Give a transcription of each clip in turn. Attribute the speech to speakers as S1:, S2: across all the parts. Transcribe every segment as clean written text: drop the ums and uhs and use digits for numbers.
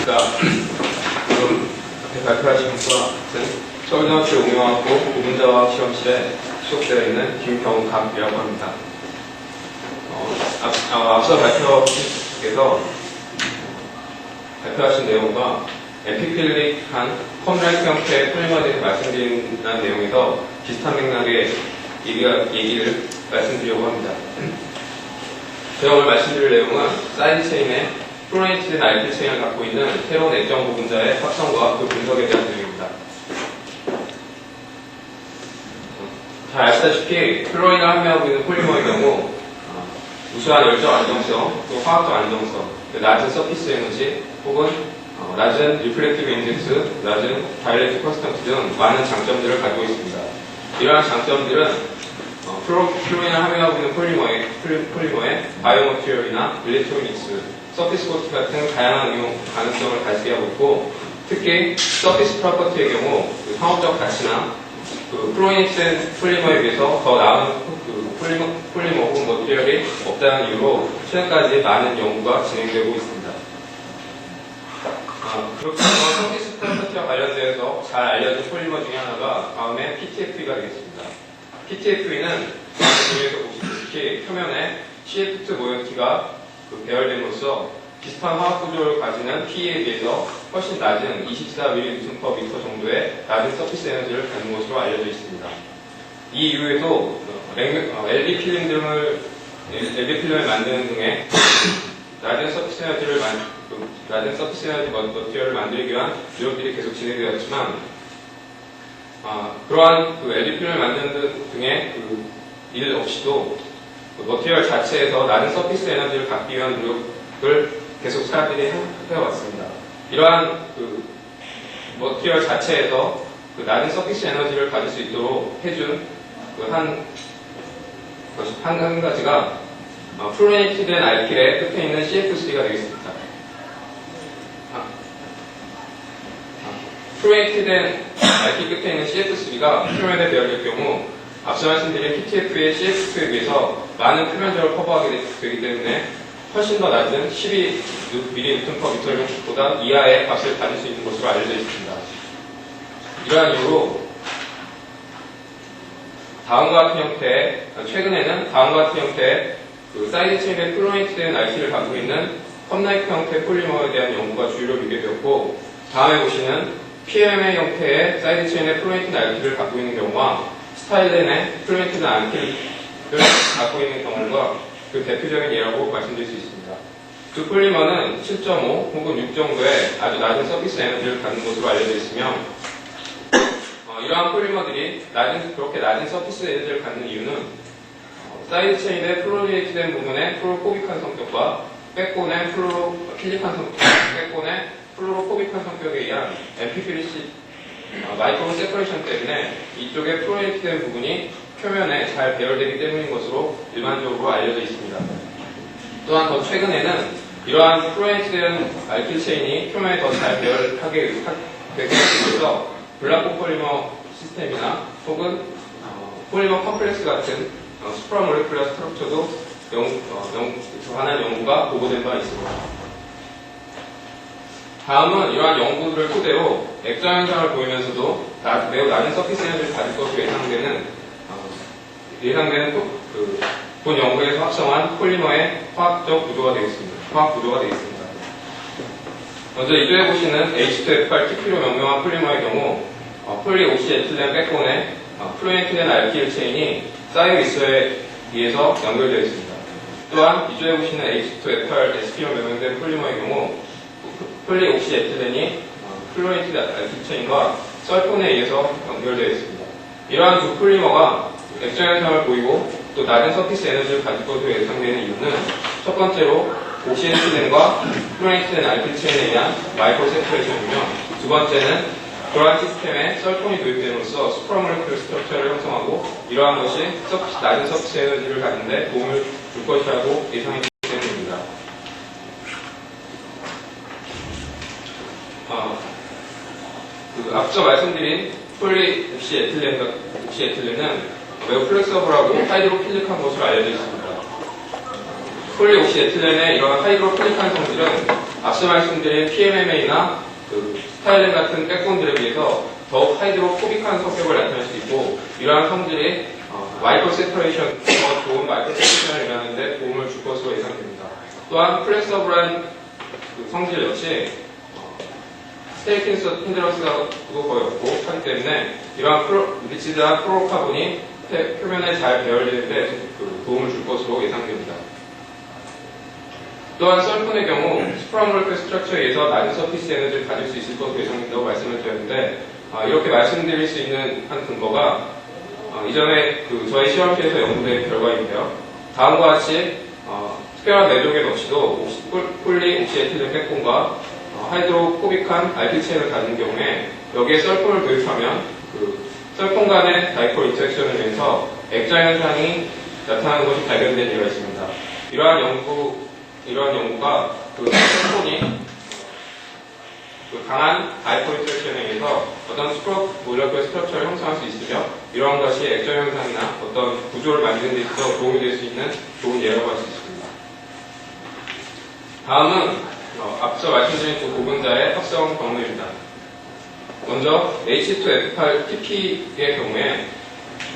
S1: 안녕하십니까. 지금 앞에 발표하신 것과 같은 서울대학교 응용학부 고분자화학 시험실에 수업되어 있는 김경갑이라고 합니다. 앞서 발표께서 발표하신 내용과 에피필릭한 컴라이트 형태의 폴리머에 대해서 말씀드린 내용에서 비슷한 맥락의 얘기를 말씀드리려고 합니다. 제가 오늘 말씀드릴 내용은 사이드 체인의 플로레이트된 알킬 체인을 갖고 있는 새로운 액정 고분자의 확성과 그 분석에 대한 내용입니다. 잘 아시다시피 플로린을 함유하고 있는 폴리머의 경우 우수한 열적 안정성, 또 화학적 안정성, 낮은 서피스 에너지, 혹은 낮은 리플렉티브 인덱스, 낮은 다이렉트 컨스턴트 등 많은 장점들을 가지고 있습니다. 이러한 장점들은 플로린을 함유하고 있는 폴리머의 바이오머티리얼이나 일렉트로닉스, 서피스 코트 같은 다양한 응용 가능성을 가지게 하고 있고, 특히 서피스 프로퍼티의 경우 상업적 가치나 플로린된 폴리머에 비해서 더 나은 폴리머 혹은 머티리얼이 없다는 이유로 최근까지 많은 연구가 진행되고 있습니다. 그렇게 서피스 프로퍼티와 관련돼서 잘 알려진 폴리머 중에 하나가 다음에 PTFE가 되겠습니다. PTFE는 중에서 보시다시피 표면에 CF2 모이어티가 배열됨으로써 비슷한 화학 구조를 가지는 PE에 비해서 훨씬 낮은 24ml/m 정도의 낮은 서피스 에너지를 갖는 것으로 알려져 있습니다. 이 이후에도 LD 필름을 만드는 등의 낮은 서피스 에너지 머티리얼을 만들기 위한 노력들이 계속 진행되었지만, 그러한 LD 필름을 만드는 등의 일 없이도 머티리얼 자체에서 낮은 서피스 에너지를 갖기 위한 노력을 계속 사람들이 해왔습니다. 이러한 머티리얼 자체에서 낮은 서피스 에너지를 가질 수 있도록 해준 한 가지가 플루레이트된 알킬의 끝에 있는 CF3가 되겠습니다. 플루레이트된 알킬 끝에 있는 CF3가 표면에 배열될 경우 앞서 말씀드린 PTF의 CF2에 비해서 많은 표면적을 커버하게 되기 때문에 훨씬 더 낮은 12ml/m보다 이하의 값을 가질 수 있는 것으로 알려져 있습니다. 이러한 이유로 최근에는 다음과 같은 형태의 사이드 체인의 플로레이트된 알킬을 갖고 있는 컵나이프 형태 폴리머에 대한 연구가 주요로 미개되었고, 다음에 보시는 PMA 형태의 사이드 체인의 플로레이트된 알킬을 갖고 있는 경우와 스타일렌의 플로레이트된 알킬을 갖고 있는 경우가 그 대표적인 예라고 말씀드릴 수 있습니다. 두 폴리머는 7.5 혹은 6 정도의 아주 낮은 서피스 에너지를 갖는 것으로 알려져 있으며, 이러한 폴리머들이 그렇게 낮은 서피스 에너지를 갖는 이유는 사이드 체인의 플로레이트된 부분의 플루로포빅한 성격과 백본의 플루로포빅한 성격에 의한 에피필리시 마이크로 세퍼레이션 때문에 이쪽의 플로레이트된 부분이 표면에 잘 배열되기 때문인 것으로 일반적으로 알려져 있습니다. 또한 더 최근에는 이러한 플로레이트된 알킬 체인이 표면에 더 잘 배열하게 되기 위해서 블락코 폴리머 시스템이나 혹은 폴리머 컴플렉스 같은 수프라몰레큘러 스트럭처도 관한 연구가 보고된 바 있습니다. 다음은 이러한 연구들을 토대로 액정 현상을 보이면서도 매우 낮은 서피스 에너지를 가질 것으로 예상되는 본 연구에서 확정한 폴리머의 화학 구조가 되겠습니다. 먼저 이쪽에 보시는 H2F8 TP로 명명한 폴리머의 경우 폴리옥시에틸렌 백본에 플루레이트된 알킬 체인이 쌓여있어에 의해서 연결되어 있습니다. 또한 이쪽에 보시는 H2F8 SP로 명명된 폴리머의 경우 폴리옥시에틸렌이 플루레이트된 알킬 체인과 설폰에 의해서 연결되어 있습니다. 이러한 두 폴리머가 액정 현상을 보이고 또 낮은 서피스 에너지를 가질 것으로 예상되는 이유는 첫 번째로 옥시에틸렌과 플루레이트된 알킬 체인에 의한 마이크로 세퍼레이션이며, 두 번째는 그러한 시스템에 설폰이 도입됨으로써 수프라몰레큘러 스트럭처를 형성하고 이러한 것이 낮은 서피스 에너지를 갖는 데 도움을 줄 것이라고 예상했기 때문입니다. 앞서 말씀드린 폴리옥시에틸렌은 매우 플렉서블하고 하이드로필릭한 것으로 알려져 있습니다. 폴리옥시에틸렌의 이러한 하이드로필릭한 성질은 앞서 말씀드린 PMMA나 그 스타일렌 같은 백본들에 비해서 더욱 하이드로포빅한 성격을 나타낼 수 있고, 이러한 성질이 마이크로 세퍼레이션, 더 좋은 마이크로 세퍼레이션을 일하는데 도움을 줄 것으로 예상됩니다. 또한 플렉서블한 그 성질 역시 스테이크 힌드런스가 거의 없고 하기 때문에 이러한 리치드한 플로로카본이 표면에 잘 배열되는데 도움을 줄 것으로 예상됩니다. 또한 썰폰의 경우 수프라모레큐 스트럭처에 의해서 낮은 서피스 에너지를 가질 수 있을 것으로 예상된다고 말씀을 드렸는데, 이렇게 말씀드릴 수 있는 한 근거가 이전에 저희 실험실에서 연구된 결과인데요. 다음과 같이 특별한 내종액 없이도 폴리 옥시에틸렌 백본과 하이드로포빅한 알킬 체인을 가진 경우에 여기에 썰폰을 도입하면 썰폰 간의 다이폴 인터랙션을 인해서 액자 현상이 나타나는 것이 발견된 예가 있습니다. 이러한 연구가 썰폰이 강한 다이폴 인터랙션에 의해서 어떤 몰레큘러 스트럭처를 형성할 수 있으며, 이러한 것이 액자 현상이나 어떤 구조를 만드는 데 있어서 도움이 될 수 있는 좋은 예라고 할 수 있습니다. 다음은 앞서 말씀드린 두 고분자의 합성 경로입니다. 먼저 H2F8PP의 경우에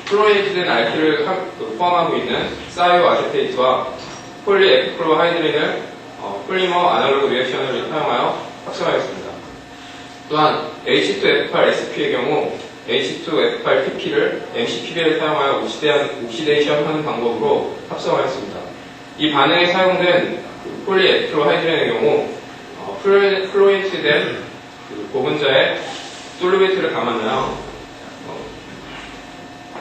S1: 플로레이트된 알킬을 포함하고 있는 사이오 아세테이트와 폴리에피클로하이드린을 폴리머 아날로그 리액션을 사용하여 합성하였습니다. 또한 H2F8SP의 경우 H2F8PP를 MCPB를 사용하여 옥시데이션 하는 방법으로 합성하였습니다. 이 반응에 사용된 폴리에피클로하이드린의 경우 플로레이트된 고분자에 솔루베이트를 감았나요?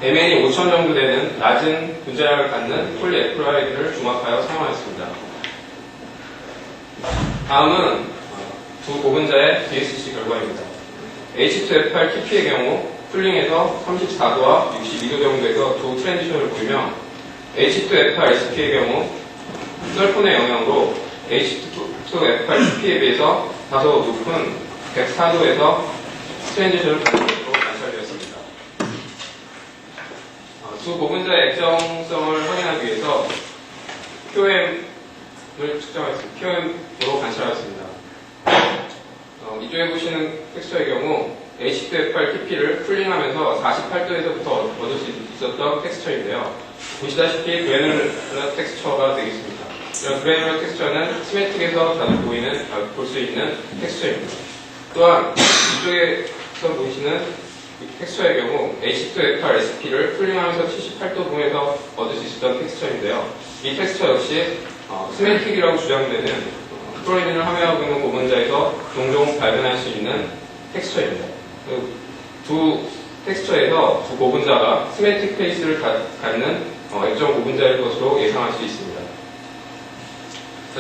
S1: MN이 5000 정도 되는 낮은 분자량을 갖는 폴리에피클로하이드를 중합하여 사용하였습니다. 다음은 두 고분자의 DSC 결과입니다. H2F8TP의 경우 쿨링에서 34도와 62도 정도에서 두 트랜지션을 보이며, H2F8SP의 경우 썰폰의 영향으로 H2F8TP에 비해서 다소 높은 104도에서 트랜지션을 보이는 것으로 관찰되었습니다. 두 고분자의 액정성을 확인하기 위해서 QM을 측정했습니다. QM으로 관찰하였습니다. 이쪽에 보시는 텍스처의 경우 H2F8TP를 쿨링하면서 48도에서부터 얻을 수 있었던 텍스처인데요. 보시다시피 그래놀러 텍스처가 되겠습니다. 이런 그래놀러 텍스처는 시메틱에서 자주 볼 수 있는 텍스처입니다. 또한 이쪽에서 보시는 텍스처의 경우 H2F8SP를 쿨링하면서 78도 부분에서 얻을 수 있었던 텍스처인데요. 이 텍스처 역시 시메틱이라고 주장되는 프로이린을 함유하고 있는 고분자에서 종종 발견할 수 있는 텍스처입니다. 두 텍스처에서 두 고분자가 시메틱 페이스를 갖는 액정 고분자일 것으로 예상할 수 있습니다.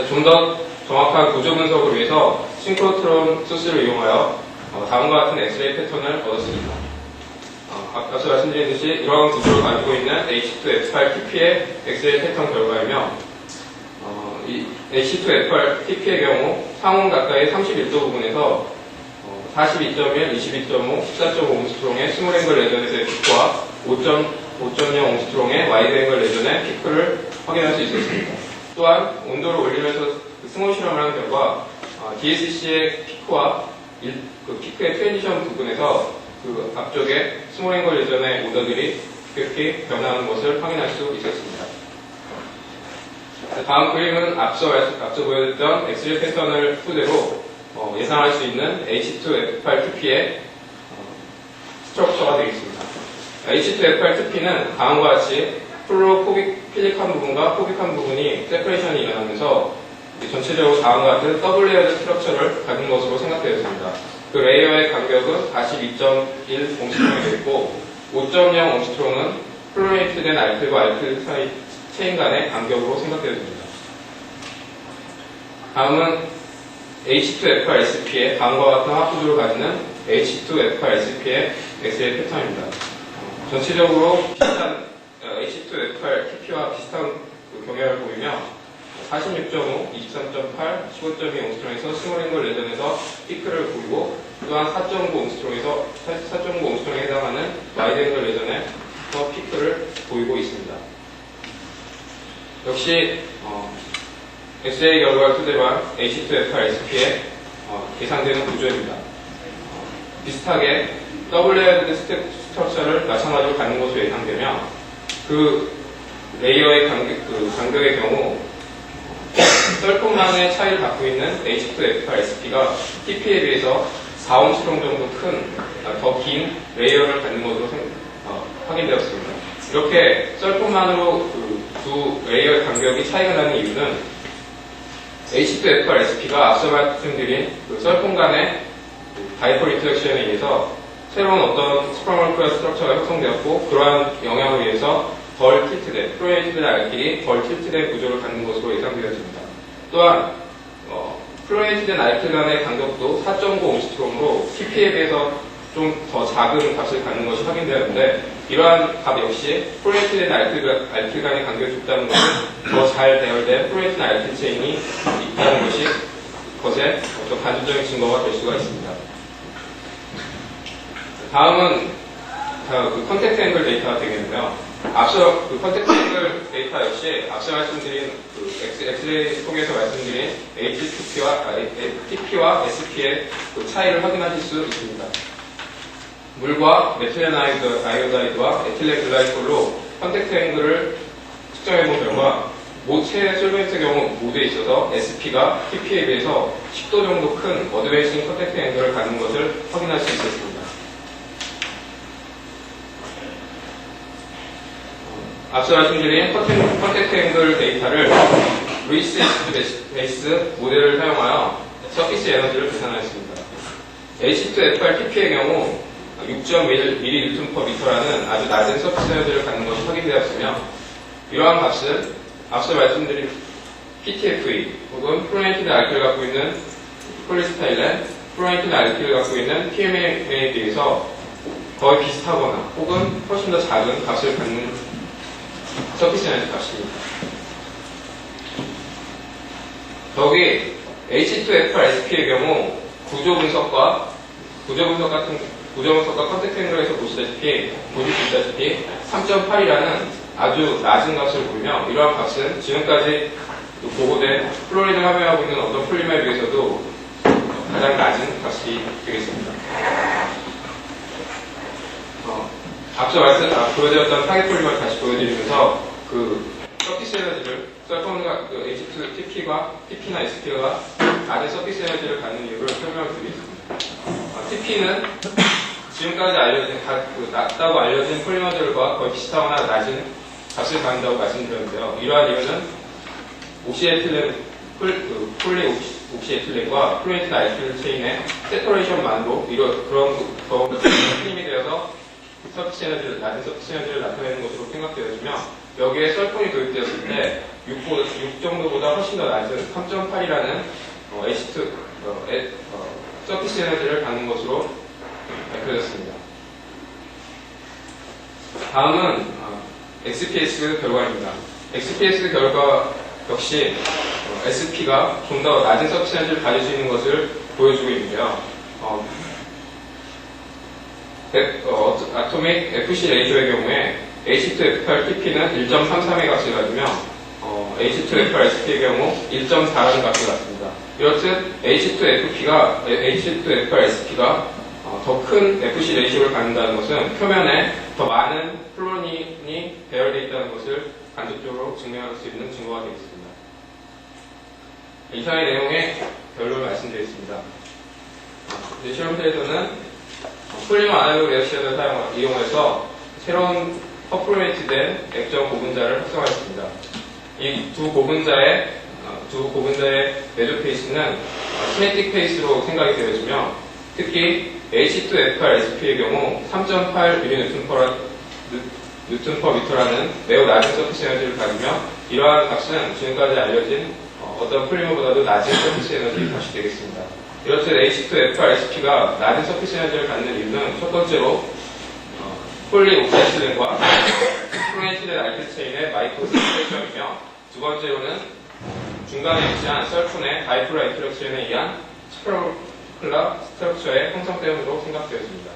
S1: 좀 더 정확한 구조 분석을 위해서 싱크로트론 소스를 이용하여 다음과 같은 엑스레이 패턴을 얻었습니다. 앞서 말씀드린 듯이 이러한 구조를 가지고 있는 H2F8TP의 엑스레이 패턴 결과이며, 이 H2F8TP의 경우 상온 가까이 31도 부분에서 42.1, 22.5, 14.5 옹스트롱의 스몰 앵글 레전에서의 피크와 5.0 옹스트롱의 와이드 앵글 레전의 피크를 확인할 수 있었습니다. 또한 온도를 올리면서 스몰 실험을 한 결과 DSC의 피크와 피크의 트랜지션 부분에서 앞쪽에 스몰 앵글 레전의 오더들이 급격히 변화하는 것을 확인할 수 있었습니다. 다음 그림은 앞서 보여드렸던 엑스레이 패턴을 토대로 예상할 수 있는 H2F8TP의 스트럭처가 되겠습니다. H2F8TP는 다음과 같이 플로로포빅한 부분과 포빅한 부분이 세퍼레이션이 일어나면서 전체적으로 다음과 같은 더블 레이어드 스트럭처를 가진 것으로 생각되었습니다. 그 레이어의 간격은 42.1 옹스트롱이 되었고 5.0 옹스트롱은 플로레이트된 알킬과 알킬 사이 체인 간의 간격으로 생각되어집니다. 다음은 H2F8SP의 다음과 같은 합구조를 가지는 H2F8SP의 엑스레이 패턴입니다. 전체적으로 비슷한 H2F8TP와 비슷한 경향을 보이며 46.5, 23.8, 15.2 옹스트롱에서 스몰 앵글 레전에서 피크를 보이고, 또한 4.9 옹스트롱에서 4.9 옹스트롱에 해당하는 와이드 앵글 레전에서 피크를 보이고 있습니다. 역시 XJ 결과를 토대로 한 H2FR-SP의 계산되는 구조입니다. 비슷하게 더블 레이어드 스트럭처를 마찬가지로 갖는 것으로 예상되며 그 레이어의 간격의 경우 썰품만의 차이를 갖고 있는 H2FR-SP가 TP에 비해서 4옴스트롱 정도 더 긴 레이어를 갖는 것으로 확인되었습니다. 이렇게 썰품만으로 두 레이어의 간격이 차이가 나는 이유는 H2FR-SP가 앞서 말씀드린 썰품 간의 다이폴 인터랙션에 의해서 새로운 어떤 스프라멀쿠라 스트럭처가 형성되었고 그러한 영향을 위해서 덜 틸트된, 플로레이티드 알킬이 덜 틸트된 구조를 갖는 것으로 예상되어집니다. 또한 플로레이티드 알킬 간의 간격도 4.9옴스트롱으로 TP에 비해서 좀 더 작은 값을 갖는 것이 확인되었는데 이러한 값 역시 플로레이티드 알킬 간의 간격이 좁다는 것은 더 잘 배열된 플로레이티드 알킬 체인이 있다는 것이 것의 어떤 간접적인 증거가 될 수가 있습니다. 다음은 컨택트 앵글 데이터가 되겠는데요. 앞서 컨택트 앵글 데이터 역시 앞서 말씀드린 엑스레이 통해서 말씀드린 TP와 SP의 차이를 확인하실 수 있습니다. 물과 메틸렌 아이오다이드와 에틸렌 글라이콜로 컨택트 앵글을 측정해본 결과 모체 솔벤트의 경우 모두에 있어서 SP가 TP에 비해서 10도 정도 큰 어드밴싱 컨택트 앵글을 갖는 것을 확인할 수 있었습니다. 앞서 말씀드린 컨택트 앵글 데이터를 루이스 베이스 모델을 사용하여 서피스 에너지를 계산하였습니다. H2FR-TP의 경우 6.1mN/m라는 아주 낮은 서피스 에너지를 갖는 것이 확인되었으며 이러한 값은 앞서 말씀드린 PTFE 혹은 프로엔티드 알킬을 갖고 있는 폴리스타일렌, 프로엔티드 알킬을 갖고 있는 PMMA에 비해서 거의 비슷하거나 혹은 훨씬 더 작은 값을 갖는 서피스 에너지 값입니다. 더욱이 H2FR-SP의 경우 구조 분석과 컨택트 앵글에서 보시다시피 3.8이라는 아주 낮은 값을 보이며 이러한 값은 지금까지 보고된 플로리드를 함유하고 있는 어떤 폴리머에 비해서도 가장 낮은 값이 되겠습니다. 앞서 보여드렸던 타겟 폴리머를 다시 보여드리면서 서피스 에너지를 썰펌과 H2TP나 SP가 낮은 서피스 에너지를 갖는 이유를 설명을 드리겠습니다. TP는 지금까지 낮다고 알려진 폴리머들과 거의 비슷하거나 낮은 값을 갖는다고 말씀드렸는데요. 이러한 이유는 폴리 옥시에틸렌과 플로렌티드 알킬 체인의 세퍼레이션만으로 그런 힘이 되어서 낮은 서피스 에너지를 나타내는 것으로 생각되어지며 여기에 썰폰이 도입되었을 때 6 정도보다 훨씬 더 낮은 3.8이라는 서피스 에너지를 갖는 것으로 밝혀졌습니다. 다음은 XPS 결과입니다. XPS 결과 역시 SP가 좀 더 낮은 서피스 에너지를 가질 수 있는 것을 보여주고 있는데요. 아토믹 FC 레이쇼의 경우에 H2FR-TP는 1.33의 값을 가지며 H2FR-SP의 경우 1.4라는 값을 갖습니다. 이렇듯 H2FR-SP가 더 큰 FC 레이쇼를 갖는다는 것은 표면에 더 많은 플로린이 배열되어 있다는 것을 간접적으로 증명할 수 있는 증거가 되겠습니다. 이상의 내용의 결론을 말씀드리겠습니다. 실험실에서는 폴리머 아날로그 리액션을 이용해서 새로운 퍼포레이트된 액정 고분자를 합성하였습니다. 이 두 고분자의 매조 페이스는 시네틱 페이스로 생각이 되어지며 특히 H2FR-SP의 경우 3.8mN/m라는 매우 낮은 서피스 에너지를 가지며 이러한 값은 지금까지 알려진 어떤 폴리머보다도 낮은 서피스 에너지 값이 되겠습니다. 이렇듯 H2FR-SP가 낮은 서피스 에너지를 갖는 이유는 첫 번째로 폴리옥시에틸렌과 프로엔티드 알킬 체인의 마이크로 스트럭처이며 두 번째로는 중간에 위치한 썰푼의 다이폴 인터랙션에 의한 스프라클라 스트럭처의 형성 때문으로 생각되어집니다.